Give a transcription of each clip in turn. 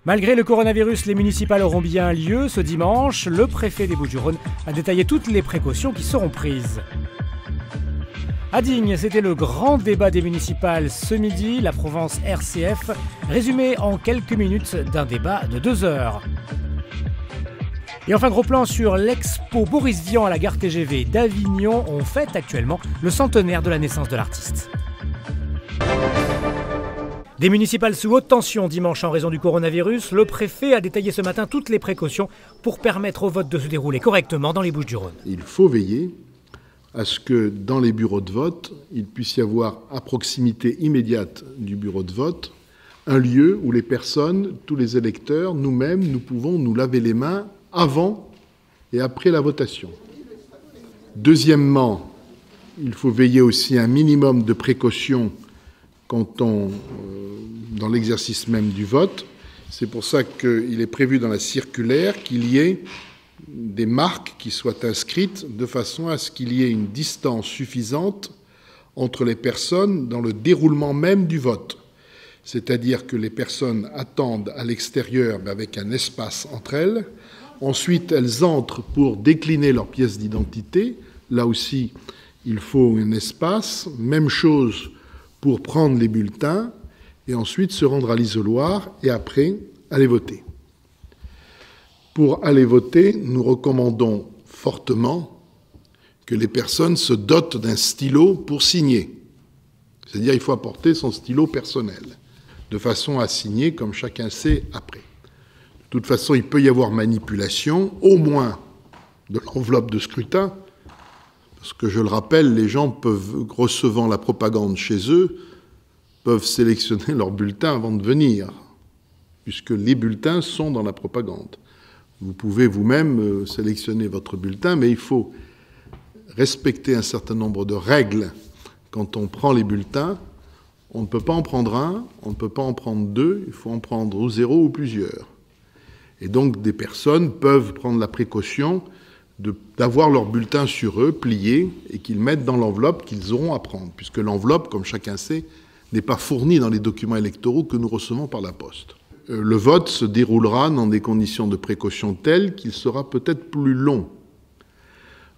Malgré le coronavirus, les municipales auront bien lieu ce dimanche. Le préfet des Bouches-du-Rhône a détaillé toutes les précautions qui seront prises. À Digne, c'était le grand débat des municipales ce midi, la Provence RCF, résumé en quelques minutes d'un débat de 2 heures. Et enfin, gros plan sur l'expo Boris Vian à la gare TGV d'Avignon. On fête actuellement le centenaire de la naissance de l'artiste. Des municipales sous haute tension dimanche en raison du coronavirus, le préfet a détaillé ce matin toutes les précautions pour permettre au vote de se dérouler correctement dans les Bouches-du-Rhône. Il faut veiller à ce que dans les bureaux de vote, il puisse y avoir à proximité immédiate du bureau de vote un lieu où les personnes, tous les électeurs, nous-mêmes, nous pouvons nous laver les mains avant et après la votation. Deuxièmement, il faut veiller aussi à un minimum de précautions dans l'exercice même du vote. C'est pour ça qu'il est prévu dans la circulaire qu'il y ait des marques qui soient inscrites de façon à ce qu'il y ait une distance suffisante entre les personnes dans le déroulement même du vote. C'est-à-dire que les personnes attendent à l'extérieur mais avec un espace entre elles. Ensuite, elles entrent pour décliner leur pièce d'identité. Là aussi, il faut un espace. Même chose pour prendre les bulletins et ensuite se rendre à l'isoloir et après aller voter. Pour aller voter, nous recommandons fortement que les personnes se dotent d'un stylo pour signer. C'est-à-dire qu'il faut apporter son stylo personnel, de façon à signer comme chacun sait après. De toute façon, il peut y avoir manipulation, au moins de l'enveloppe de scrutin, parce que je le rappelle, les gens peuvent, recevant la propagande chez eux, peuvent sélectionner leur bulletin avant de venir, puisque les bulletins sont dans la propagande. Vous pouvez vous-même sélectionner votre bulletin, mais il faut respecter un certain nombre de règles. Quand on prend les bulletins, on ne peut pas en prendre un, on ne peut pas en prendre deux, il faut en prendre ou 0 ou plusieurs. Et donc des personnes peuvent prendre la précaution d'avoir leur bulletin sur eux, plié, et qu'ils mettent dans l'enveloppe qu'ils auront à prendre, puisque l'enveloppe, comme chacun sait, n'est pas fournie dans les documents électoraux que nous recevons par la poste. Le vote se déroulera dans des conditions de précaution telles qu'il sera peut-être plus long.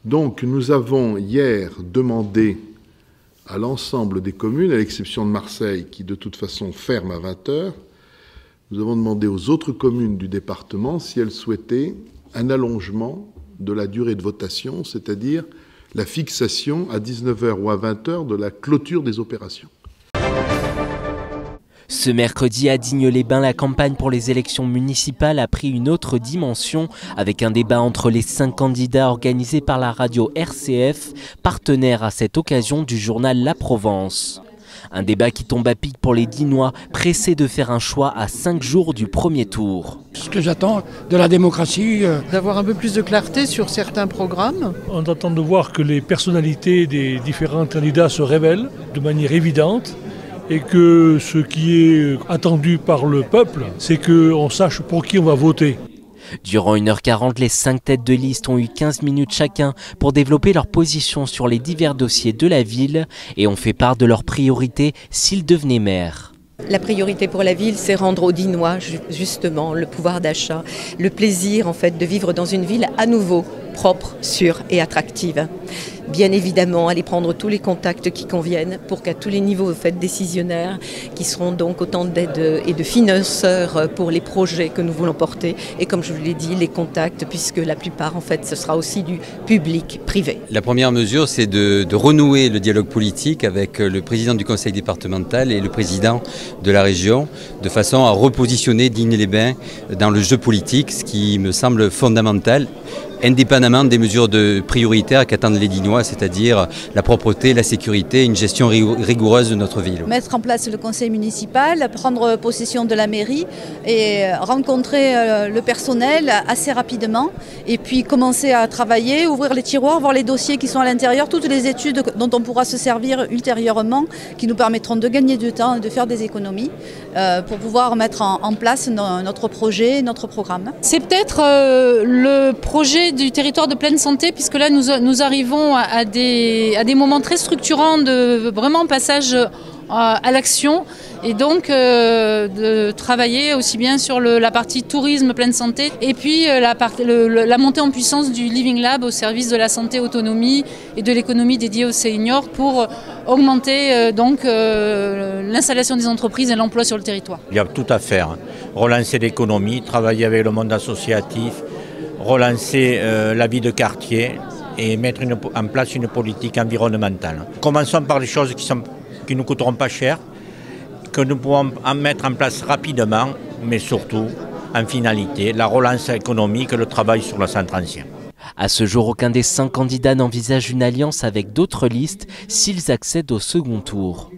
Donc nous avons hier demandé à l'ensemble des communes, à l'exception de Marseille, qui de toute façon ferme à 20h, nous avons demandé aux autres communes du département si elles souhaitaient un allongement de la durée de votation, c'est-à-dire la fixation à 19h ou à 20h de la clôture des opérations. Ce mercredi à Digne-les-Bains, la campagne pour les élections municipales a pris une autre dimension avec un débat entre les 5 candidats organisé par la radio RCF, partenaire à cette occasion du journal La Provence. Un débat qui tombe à pic pour les Dinois, pressés de faire un choix à 5 jours du premier tour. Ce que j'attends de la démocratie. D'avoir un peu plus de clarté sur certains programmes. On attend de voir que les personnalités des différents candidats se révèlent de manière évidente et que ce qui est attendu par le peuple, c'est qu'on sache pour qui on va voter. Durant 1h40, les 5 têtes de liste ont eu 15 minutes chacun pour développer leur position sur les divers dossiers de la ville et ont fait part de leurs priorités s'ils devenaient maires. La priorité pour la ville, c'est rendre aux Dinois justement le pouvoir d'achat, le plaisir en fait de vivre dans une ville à nouveau propre, sûre et attractive. Bien évidemment, aller prendre tous les contacts qui conviennent pour qu'à tous les niveaux décisionnaires, qui seront donc autant d'aides et de financeurs pour les projets que nous voulons porter. Et comme je vous l'ai dit, les contacts, puisque la plupart, en fait, ce sera aussi du public-privé. La première mesure, c'est de renouer le dialogue politique avec le président du conseil départemental et le président de la région, de façon à repositionner Digne-les-Bains dans le jeu politique, ce qui me semble fondamental, indépendamment des mesures prioritaires qu'attendent les Dinois, c'est-à-dire la propreté, la sécurité, une gestion rigoureuse de notre ville. Mettre en place le conseil municipal, prendre possession de la mairie et rencontrer le personnel assez rapidement et puis commencer à travailler, ouvrir les tiroirs, voir les dossiers qui sont à l'intérieur, toutes les études dont on pourra se servir ultérieurement qui nous permettront de gagner du temps et de faire des économies pour pouvoir mettre en place notre projet, notre programme. C'est peut-être le projet du territoire de pleine santé, puisque là nous arrivons à des moments très structurants de vraiment passage à l'action et donc de travailler aussi bien sur la partie tourisme pleine santé et puis la montée en puissance du Living Lab au service de la santé autonomie et de l'économie dédiée aux seniors pour augmenter l'installation des entreprises et l'emploi sur le territoire. Il y a tout à faire, relancer l'économie, travailler avec le monde associatif, relancer la vie de quartier et mettre en place une politique environnementale. Commençons par les choses qui ne nous coûteront pas cher, que nous pouvons en mettre en place rapidement, mais surtout, en finalité, la relance économique et le travail sur le centre ancien. À ce jour, aucun des 5 candidats n'envisage une alliance avec d'autres listes s'ils accèdent au second tour.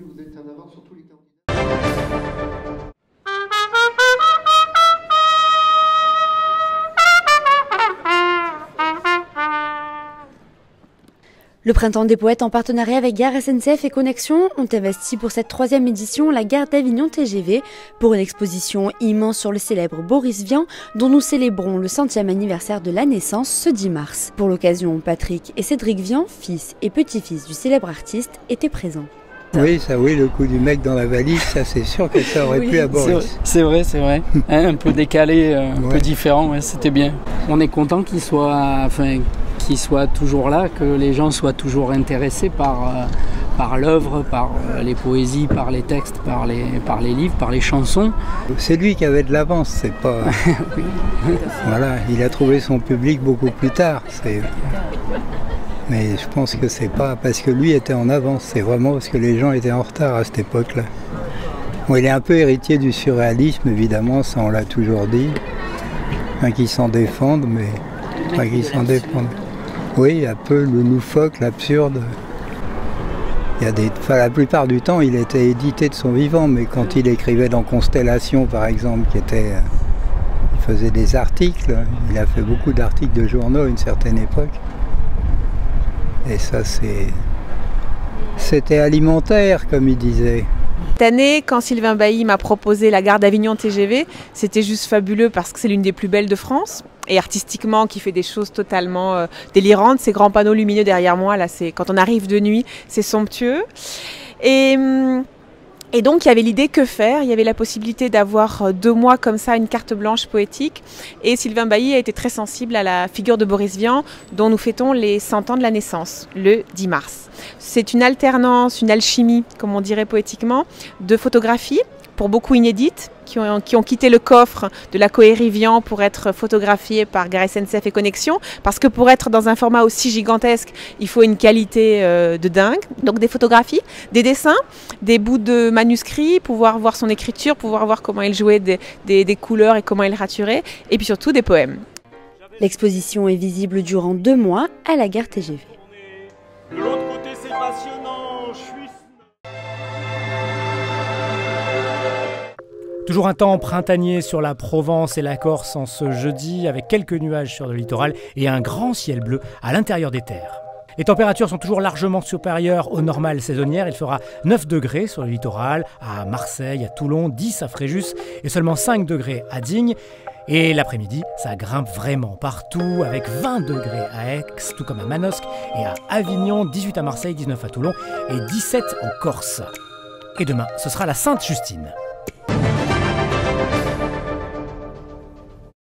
Le Printemps des Poètes, en partenariat avec Gare SNCF et Connexion, ont investi pour cette 3e édition la gare d'Avignon TGV pour une exposition immense sur le célèbre Boris Vian, dont nous célébrons le 100e anniversaire de la naissance ce 10 mars. Pour l'occasion, Patrick et Cédric Vian, fils et petit-fils du célèbre artiste, étaient présents. Oui, le coup du mec dans la valise, ça c'est sûr que ça aurait plu à Boris. C'est vrai. Un peu décalé, un peu différent, ouais, c'était bien. On est content qu'il soit toujours là, que les gens soient toujours intéressés par l'œuvre, par les poésies, par les textes, par les livres, par les chansons. C'est lui qui avait de l'avance, c'est pas... Oui. Voilà, il a trouvé son public beaucoup plus tard. Mais je pense que c'est pas parce que lui était en avance, c'est vraiment parce que les gens étaient en retard à cette époque-là. Bon, il est un peu héritier du surréalisme, évidemment, ça on l'a toujours dit. Qui s'en défendent, mais... qui s'en défendent. Oui, un peu le loufoque, l'absurde. La plupart du temps, il était édité de son vivant, mais quand il écrivait dans Constellation, par exemple, il faisait des articles. Il a fait beaucoup d'articles de journaux à une certaine époque. Et ça, c'était alimentaire, comme il disait. Cette année, quand Sylvain Bailly m'a proposé la gare d'Avignon TGV, c'était juste fabuleux parce que c'est l'une des plus belles de France. Et artistiquement, qui fait des choses totalement délirantes. Ces grands panneaux lumineux derrière moi, là, quand on arrive de nuit, c'est somptueux. Et donc, il y avait l'idée que faire. Il y avait la possibilité d'avoir 2 mois comme ça, une carte blanche poétique. Et Sylvain Bailly a été très sensible à la figure de Boris Vian, dont nous fêtons les 100 ans de la naissance, le 10 mars. C'est une alternance, une alchimie, comme on dirait poétiquement, de photographies, pour beaucoup inédites, qui ont quitté le coffre de la Cohérie Vian pour être photographiées par Gare SNCF et Connexion, parce que pour être dans un format aussi gigantesque, il faut une qualité de dingue. Donc des photographies, des dessins, des bouts de manuscrits, pouvoir voir son écriture, pouvoir voir comment il jouait des couleurs et comment il raturait, et puis surtout des poèmes. L'exposition est visible durant 2 mois à la gare TGV. De l'autre côté, c'est passionnant, je suis... Toujours un temps printanier sur la Provence et la Corse en ce jeudi, avec quelques nuages sur le littoral et un grand ciel bleu à l'intérieur des terres. Les températures sont toujours largement supérieures aux normales saisonnières. Il fera 9 degrés sur le littoral, à Marseille, à Toulon, 10 à Fréjus et seulement 5 degrés à Digne. Et l'après-midi, ça grimpe vraiment partout, avec 20 degrés à Aix, tout comme à Manosque, et à Avignon, 18 à Marseille, 19 à Toulon et 17 en Corse. Et demain, ce sera la Sainte-Justine.